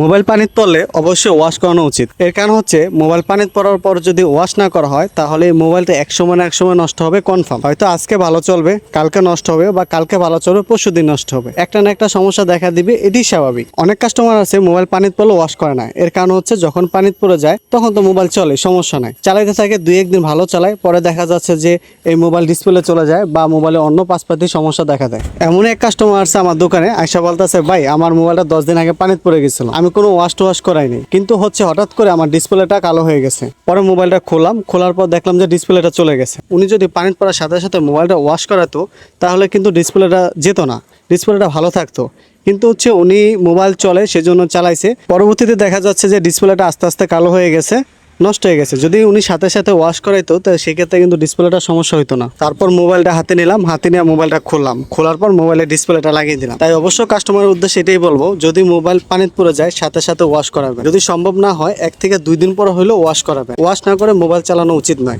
Mobile পানিতে পড়লে অবশ্যই ওয়াশ করানো উচিত। এর কারণ হচ্ছে মোবাইল পানিতে পড়ার পর যদি ওয়াশ না করা হয় তাহলে এই মোবাইলটা এক সময় না এক সময় নষ্ট হবে কনফার্ম। হয়তো আজকে ভালো চলবে, কালকে নষ্ট হবে, বা কালকে ভালো চলবে পরশুদিন নষ্ট হবে। একটা না একটা সমস্যা দেখা দিবে, এটি স্বাভাবিক। অনেক কাস্টমার আছে মোবাইল পানিতে পড়লে ওয়াশ করে না। এর কারণ হচ্ছে যখন পানিতে পড়ে যায় তখন তো মোবাইল চলে, সমস্যা নাই, চালাইতে থাকে, দুই একদিন ভালো চালায়, পরে দেখা যাচ্ছে যে এই মোবাইল ডিসপ্লে চলে যায় বা মোবাইলে অন্য পাশপাতি সমস্যা দেখা দেয়। এমন এক কাস্টমার আছে আমার দোকানে, আয়সা বলতেছে ভাই আমার মোবাইলটা 10 দিন আগে পানিতে পড়ে গেছিল, আমি কোনো ওয়াশ করাইনি, কিন্তু হচ্ছে হঠাৎ করে আমার ডিসপ্লেটা কালো হয়ে গেছে। পরে মোবাইলটা খোলার পর দেখলাম যে ডিসপ্লেটা চলে গেছে। উনি যদি পানিতে পড়ার সাথে সাথে মোবাইলটা ওয়াশ করাতো তাহলে কিন্তু ডিসপ্লেটা যেত না, ডিসপ্লেটা ভালো থাকতো। কিন্তু হচ্ছে উনি মোবাইল চলে সেজন্য চালাইছে, পরবর্তীতে দেখা যাচ্ছে যে ডিসপ্লেটা আস্তে আস্তে কালো হয়ে গেছে, নষ্ট হয়ে গেছে। যদি উনি সাথে সাথে ওয়াশ করাইতো তো সেক্ষেত্রে কিন্তু ডিসপ্লেটা সমস্যা হইতো না। তারপর মোবাইলটা হাতে নিলাম, হাতে নিয়ে মোবাইলটা খোলার পর মোবাইলের ডিসপ্লেটা লাগিয়ে দিলাম। তাই অবশ্য কাস্টমারের উদ্দেশ্যে এটাই বলবো, যদি মোবাইল পানিতে পড়ে যায় সাথে সাথে ওয়াশ করাবেন। যদি সম্ভব না হয় 1 থেকে 2 দিন পর হলেও ওয়াশ করাবেন। ওয়াশ না করে মোবাইল চালানো উচিত নয়।